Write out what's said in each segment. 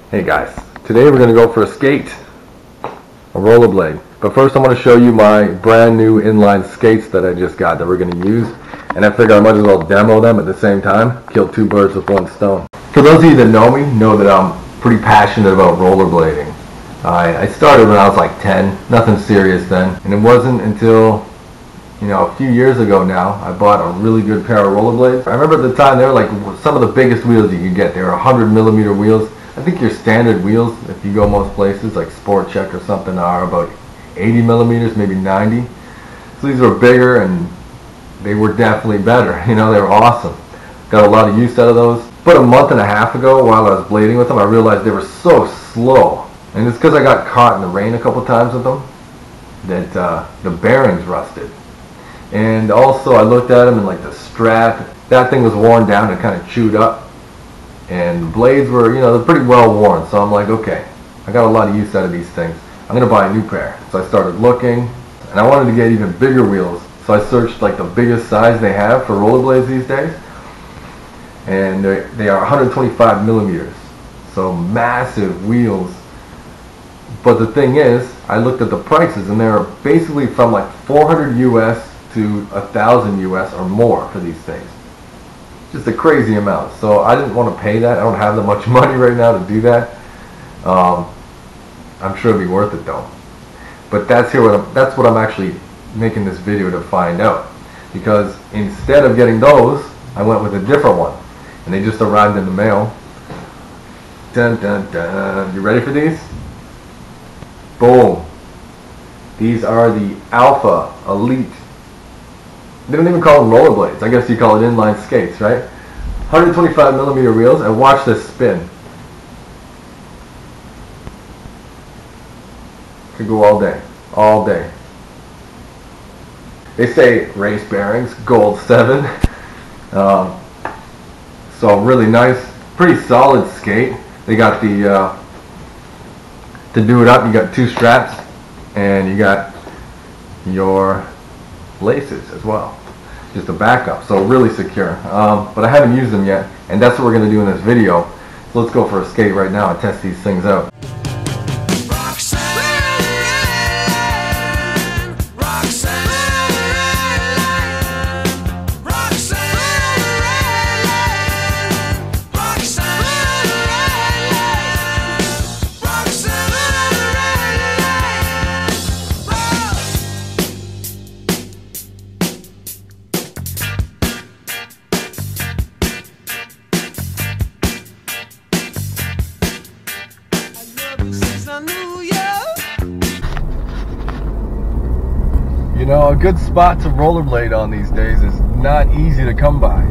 Hey guys, today we're going to go for a skate, a rollerblade. But first I want to show you my brand new inline skates that I just got that we're going to use. And I figure I might as well demo them at the same time, kill two birds with one stone. For those of you that know me, know that I'm pretty passionate about rollerblading. I started when I was like 10, nothing serious then. And it wasn't until a few years ago now, I bought a really good pair of rollerblades. I remember at the time they were like some of the biggest wheels you could get. They were 100mm wheels. I think your standard wheels, if you go most places, like Sport Check or something, are about 80mm, maybe 90. So these were bigger and they were definitely better. They were awesome. Got a lot of use out of those. But a month and a half ago, while I was blading with them, I realized they were so slow. And it's because I got caught in the rain a couple times with them that the bearings rusted. And also I looked at them and like the strap, that thing was worn down and kind of chewed up. And the blades were, they're pretty well worn. So I'm like, okay, I got a lot of use out of these things. I'm going to buy a new pair. So I started looking and I wanted to get even bigger wheels. So I searched like the biggest size they have for rollerblades these days. And they are 125mm. So massive wheels. But the thing is, I looked at the prices and they're basically from like 400 US to 1,000 US or more for these things. Just a crazy amount. So I didn't want to pay that. I don't have that much money right now to do that. I'm sure it'd be worth it though. But that's what I'm actually making this video to find out. Because instead of getting those, I went with a different one. And they just arrived in the mail. Dun dun dun. You ready for these? Boom. These are the Alpha Elite. They don't even call them rollerblades. I guess you call it inline skates, right? 125mm wheels, and watch this spin. Could go all day. All day. They say race bearings, gold 7. So really nice, pretty solid skate. They got the to do it up, you got two straps and you got your laces as well, just a backup, so really secure. But I haven't used them yet, and that's what we're going to do in this video. So let's go for a skate right now and test these things out. A good spot to rollerblade on these days is not easy to come by.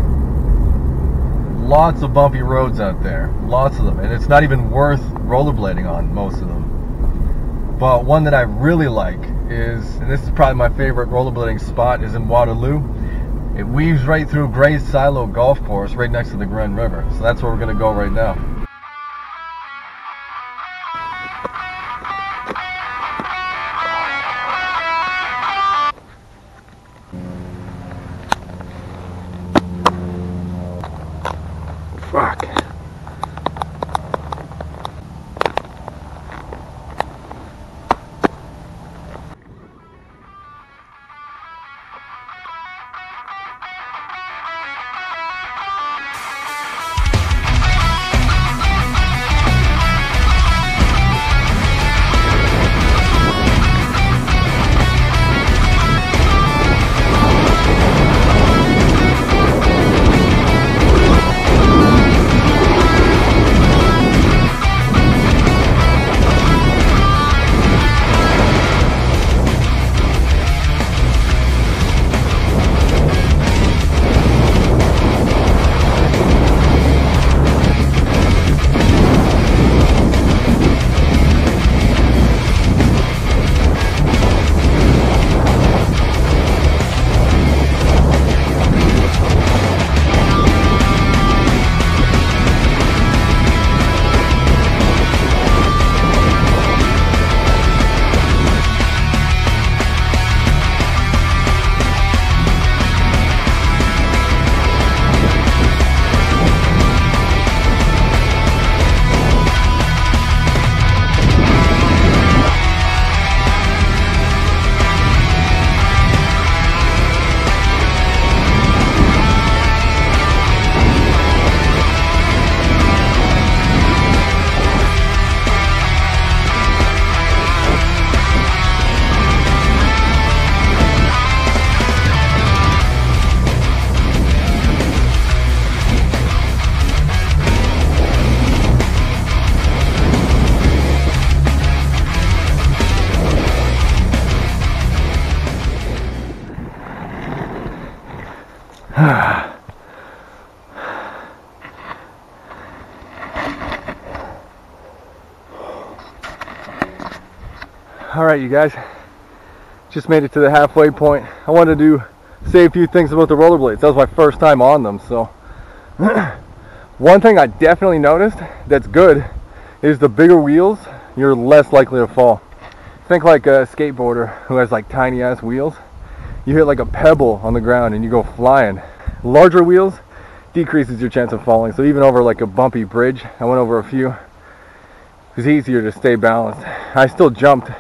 Lots of bumpy roads out there, lots of them, and it's not even worth rollerblading on most of them. But one that I really like is, and this is probably my favorite rollerblading spot, is in Waterloo. It weaves right through Gray's Silo Golf Course right next to the Grand River. So that's where we're going to go right now. Fuck. Alright, you guys, just made it to the halfway point. I wanted to say a few things about the rollerblades. That was my first time on them, so one thing I definitely noticed that's good is the bigger wheels, you're less likely to fall. Think like a skateboarder who has like tiny ass wheels. You hit like a pebble on the ground and you go flying. Larger wheels decreases your chance of falling, so even over like a bumpy bridge, I went over a few, it's easier to stay balanced. I still jumped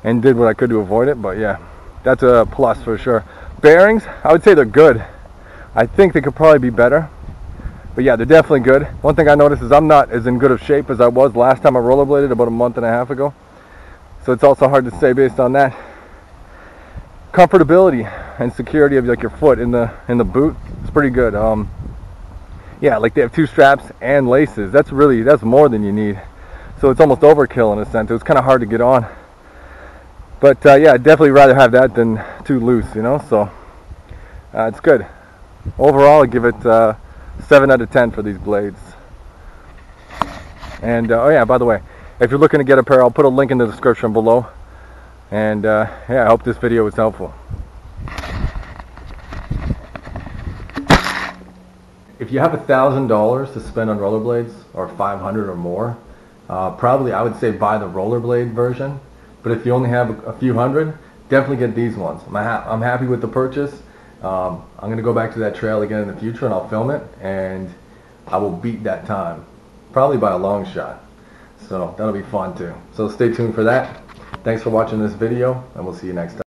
and did what I could to avoid it, but yeah, that's a plus for sure. Bearings, I would say they're good. I think they could probably be better, but yeah, they're definitely good. One thing I noticed is I'm not as in good of shape as I was last time I rollerbladed about a month and a half ago, so it's also hard to say based on that. Comfortability and security of like your foot in the boot, it's pretty good. Yeah, like they have 2 straps and laces. That's more than you need, so it's almost overkill in a sense. It was kind of hard to get on. But yeah, I'd definitely rather have that than too loose, you know, so it's good. Overall, I give it 7 out of 10 for these blades. And oh yeah, by the way, if you're looking to get a pair, I'll put a link in the description below. And yeah, I hope this video was helpful. If you have $1,000 to spend on rollerblades, or $500 or more, probably I would say buy the rollerblade version. But if you only have a few hundred, definitely get these ones. I'm happy with the purchase. I'm going to go back to that trail again in the future and I'll film it, and I will beat that time, probably by a long shot. So that'll be fun too. So stay tuned for that. Thanks for watching this video, and we'll see you next time.